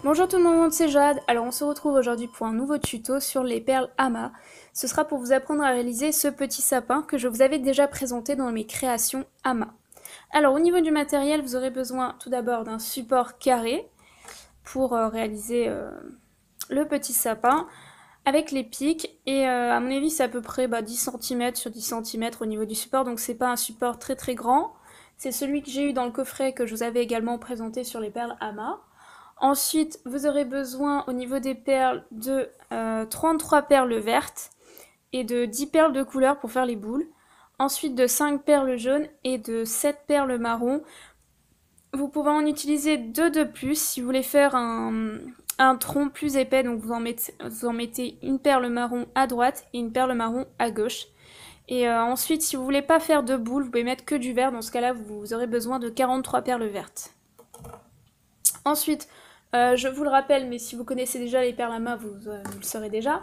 Bonjour tout le monde, c'est Jade. Alors on se retrouve aujourd'hui pour un nouveau tuto sur les perles amas. Ce sera pour vous apprendre à réaliser ce petit sapin que je vous avais déjà présenté dans mes créations amas. Alors au niveau du matériel, vous aurez besoin tout d'abord d'un support carré pour réaliser le petit sapin avec les pics et à mon avis c'est à peu près 10 cm sur 10 cm au niveau du support, donc c'est pas un support très grand. C'est celui que j'ai eu dans le coffret que je vous avais également présenté sur les perles amas. Ensuite, vous aurez besoin au niveau des perles de 33 perles vertes et de 10 perles de couleur pour faire les boules. Ensuite de 5 perles jaunes et de 7 perles marron. Vous pouvez en utiliser 2 de plus si vous voulez faire un tronc plus épais. Donc vous en mettez une perle marron à droite et une perle marron à gauche. Et ensuite, si vous voulez pas faire de boules, vous pouvez mettre que du vert. Dans ce cas-là, vous aurez besoin de 43 perles vertes. Ensuite, je vous le rappelle, mais si vous connaissez déjà les perles amas, vous le saurez déjà.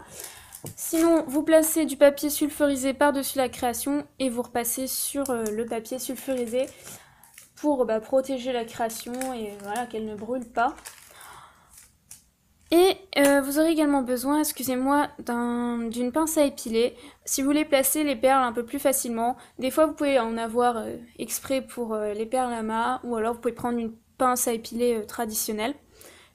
Sinon, vous placez du papier sulfurisé par-dessus la création et vous repassez sur le papier sulfurisé pour protéger la création et voilà, qu'elle ne brûle pas. Et vous aurez également besoin, excusez-moi, d'une pince à épiler. Si vous voulez placer les perles un peu plus facilement, des fois vous pouvez en avoir exprès pour les perles amas, ou alors vous pouvez prendre une pince à épiler traditionnelle.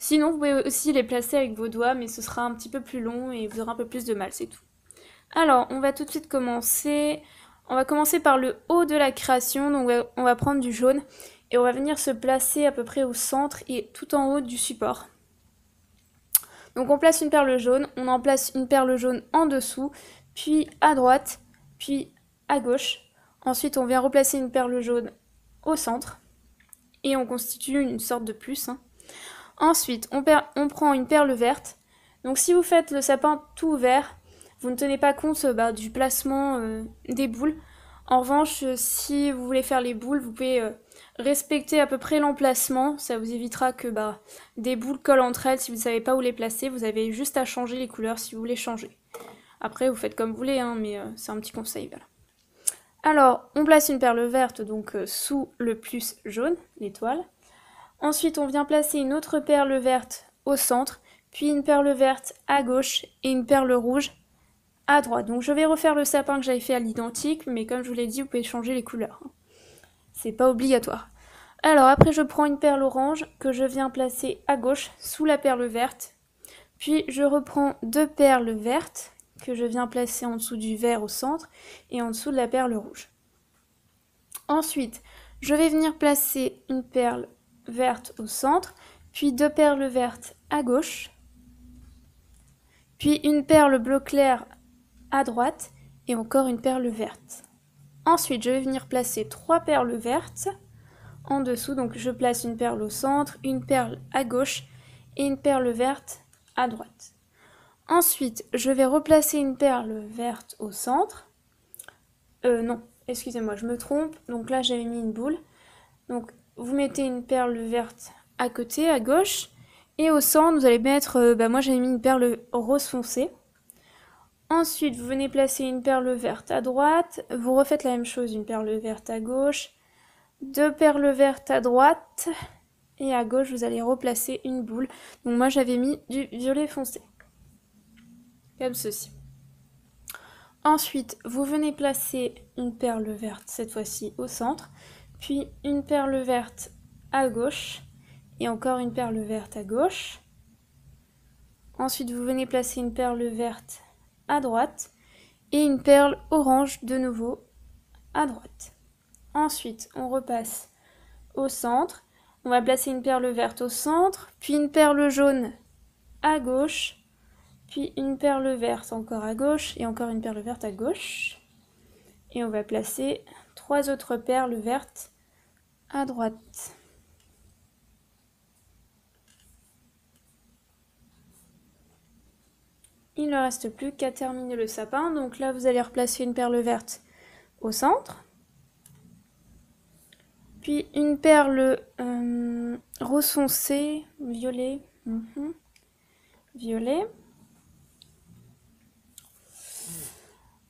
Sinon, vous pouvez aussi les placer avec vos doigts, mais ce sera un petit peu plus long et vous aurez un peu plus de mal, c'est tout. Alors, on va tout de suite commencer. On va commencer par le haut de la création, donc on va prendre du jaune et on va venir se placer à peu près au centre et tout en haut du support. Donc on place une perle jaune, on en place une perle jaune en dessous, puis à droite, puis à gauche. Ensuite, on vient replacer une perle jaune au centre et on constitue une sorte de plus. Ensuite, on prend une perle verte. Donc si vous faites le sapin tout vert, vous ne tenez pas compte du placement des boules. En revanche, si vous voulez faire les boules, vous pouvez respecter à peu près l'emplacement. Ça vous évitera que des boules collent entre elles si vous ne savez pas où les placer. Vous avez juste à changer les couleurs si vous voulez changer. Après, vous faites comme vous voulez, mais c'est un petit conseil. Voilà. Alors, on place une perle verte donc sous le plus jaune, l'étoile. Ensuite, on vient placer une autre perle verte au centre, puis une perle verte à gauche et une perle rouge à droite. Donc je vais refaire le sapin que j'avais fait à l'identique, mais comme je vous l'ai dit, vous pouvez changer les couleurs. C'est pas obligatoire. Alors après, je prends une perle orange que je viens placer à gauche sous la perle verte. Puis je reprends deux perles vertes que je viens placer en dessous du vert au centre et en dessous de la perle rouge. Ensuite, je vais venir placer une perle verte au centre, puis deux perles vertes à gauche, puis une perle bleu clair à droite et encore une perle verte. Ensuite, je vais venir placer trois perles vertes en dessous, donc je place une perle au centre, une perle à gauche et une perle verte à droite. Ensuite, je vais replacer une perle verte au centre. Non, excusez-moi, je me trompe. Donc là, j'avais mis une boule. Donc, vous mettez une perle verte à côté, à gauche. Et au centre, vous allez mettre... moi, j'avais mis une perle rose foncé. Ensuite, vous venez placer une perle verte à droite. Vous refaites la même chose, une perle verte à gauche. Deux perles vertes à droite. Et à gauche, vous allez replacer une boule. Donc moi, j'avais mis du violet foncé. Comme ceci. Ensuite, vous venez placer une perle verte, cette fois-ci au centre, puis une perle verte à gauche, et encore une perle verte à gauche. Ensuite, vous venez placer une perle verte à droite, et une perle orange de nouveau à droite. Ensuite, on repasse au centre. On va placer une perle verte au centre, puis une perle jaune à gauche, puis une perle verte encore à gauche et encore une perle verte à gauche. Et on va placer trois autres perles vertes à droite. Il ne reste plus qu'à terminer le sapin. Donc là, vous allez replacer une perle verte au centre. Puis une perle rose foncé, violet. Violet.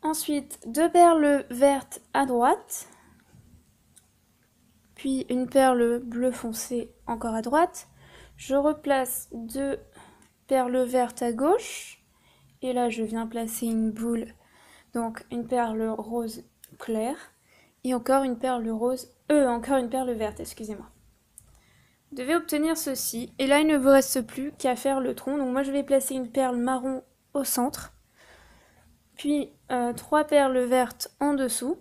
Ensuite, deux perles vertes à droite. Puis une perle bleu foncé encore à droite. Je replace 2 perles vertes à gauche. Et là, je viens placer une boule, donc une perle rose claire. Et encore une perle encore une perle verte, excusez-moi. Vous devez obtenir ceci. Et là, il ne vous reste plus qu'à faire le tronc. Donc moi, je vais placer une perle marron au centre. Puis 3 perles vertes en dessous.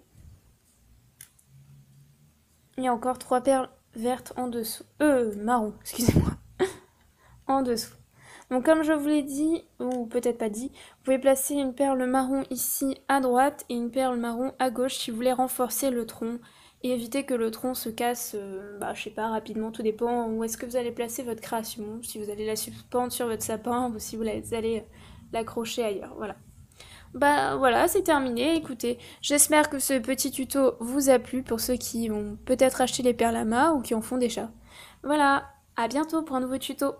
Et encore 3 perles vertes en dessous. Marron, excusez-moi. En dessous. Donc comme je vous l'ai dit, ou peut-être pas dit, vous pouvez placer une perle marron ici à droite et une perle marron à gauche si vous voulez renforcer le tronc et éviter que le tronc se casse, je sais pas, rapidement, tout dépend où est-ce que vous allez placer votre création, si vous allez la suspendre sur votre sapin ou si vous allez l'accrocher ailleurs, voilà. Bah voilà, c'est terminé, écoutez, j'espère que ce petit tuto vous a plu pour ceux qui vont peut-être acheter les perles à mât ou qui en font déjà. Voilà, à bientôt pour un nouveau tuto.